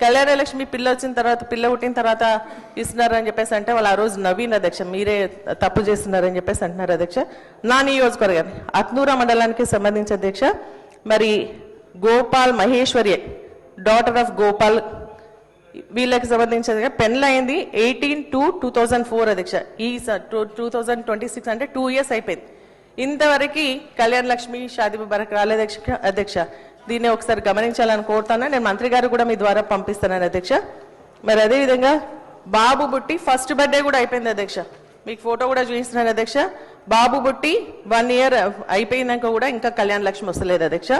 కళ్యాణ లక్ష్మి పిల్ల వచ్చిన తర్వాత పిల్ల పుట్టిన తర్వాత ఇస్తున్నారని చెప్పేసి అంటే వాళ్ళు ఆ రోజు నవీన్ అధ్యక్ష మీరే తప్పు చేస్తున్నారని చెప్పేసి అంటున్నారు అధ్యక్ష. నా నియోజకవర్గాన్ని అత్నూర మండలానికి సంబంధించి అధ్యక్ష మరి గోపాల్ మహేశ్వరి డాటర్ ఆఫ్ గోపాల్ వీళ్ళకి సంబంధించి పెన్లు అయింది 18/2/2004 అధ్యక్ష. ఈ 2026 అంటే 2 years అయిపోయింది. ఇంతవరకు కళ్యాణ లక్ష్మి షాదీ ముబారక్ రాలేదు అధ్యక్ష. దీన్ని ఒకసారి గమనించాలని కోరుతాను. నేను మంత్రి గారు కూడా మీ ద్వారా పంపిస్తాను అధ్యక్ష. మరి అదేవిధంగా బాబు బుట్టి ఫస్ట్ బర్త్డే కూడా అయిపోయింది అధ్యక్ష. మీకు ఫోటో కూడా చూపిస్తున్నాను అధ్యక్ష. బాబు బుట్టి 1 year అయిపోయినాక కూడా ఇంకా కళ్యాణ లక్ష్మి వస్తలేదు అధ్యక్ష.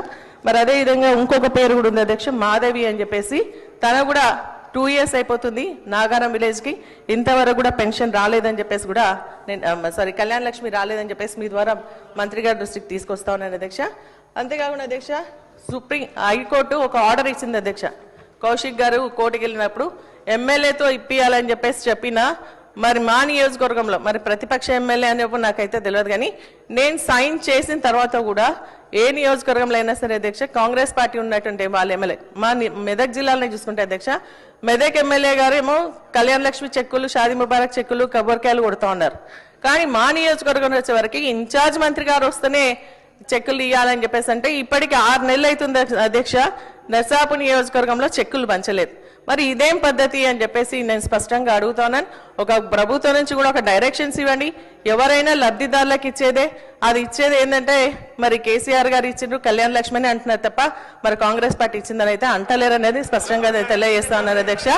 మరి అదేవిధంగా ఇంకొక పేరు కూడా ఉంది అధ్యక్ష, మాధవి అని చెప్పేసి. తన కూడా 2 years అయిపోతుంది నాగారం విలేజ్కి, ఇంతవరకు కూడా పెన్షన్ రాలేదని చెప్పేసి కూడా నేను కళ్యాణ లక్ష్మి రాలేదని చెప్పేసి మీ ద్వారా మంత్రి గారి దృష్టికి తీసుకొస్తా ఉన్నాను అధ్యక్ష. అంతేకాకుండా అధ్యక్ష సుప్రీం హైకోర్టు ఒక ఆర్డర్ ఇచ్చింది అధ్యక్ష. కౌశిక్ గారు కోర్టుకి వెళ్ళినప్పుడు ఎమ్మెల్యేతో ఇప్పియాలని చెప్పేసి చెప్పినా మరి మా నియోజకవర్గంలో మరి ప్రతిపక్ష ఎమ్మెల్యే అనేప్పుడు నాకైతే తెలియదు, కానీ నేను సైన్ చేసిన తర్వాత కూడా ఏ నియోజకవర్గంలో అయినా సరే అధ్యక్ష కాంగ్రెస్ పార్టీ ఉన్నటువంటి వాళ్ళ ఎమ్మెల్యే మా మెదక్ జిల్లాలో చూసుకుంటే అధ్యక్ష మెదక్ ఎమ్మెల్యే గారు ఏమో కళ్యాణ లక్ష్మి చెక్కులు షాదీ ముబారక్ చెక్కులు కొబ్బరికాయలు కొడుతూ ఉన్నారు. కానీ మా నియోజకవర్గంలో వచ్చేవరకు ఇన్ఛార్జ్ మంత్రి గారు వస్తేనే చెక్కులు ఇవ్వాలని చెప్పేసి అంటే ఇప్పటికి 6 నెలలు అవుతుంది అధ్యక్ష. నర్సాపు నియోజకవర్గంలో చెక్కులు పంచలేదు. మరి ఇదేం పద్ధతి అని చెప్పేసి నేను స్పష్టంగా అడుగుతున్నాను. ఒక ప్రభుత్వం నుంచి కూడా ఒక డైరెక్షన్స్ ఇవ్వండి. ఎవరైనా లబ్ధిదారులకు ఇచ్చేదే, అది ఇచ్చేది ఏంటంటే మరి కేసీఆర్ గారు ఇచ్చిండ్రు కళ్యాణ లక్ష్మి అని అంటున్నారు తప్ప మరి కాంగ్రెస్ పార్టీ ఇచ్చిందని అయితే అంటలేరు అనేది స్పష్టంగా తెలియజేస్తా ఉన్నారు అధ్యక్ష.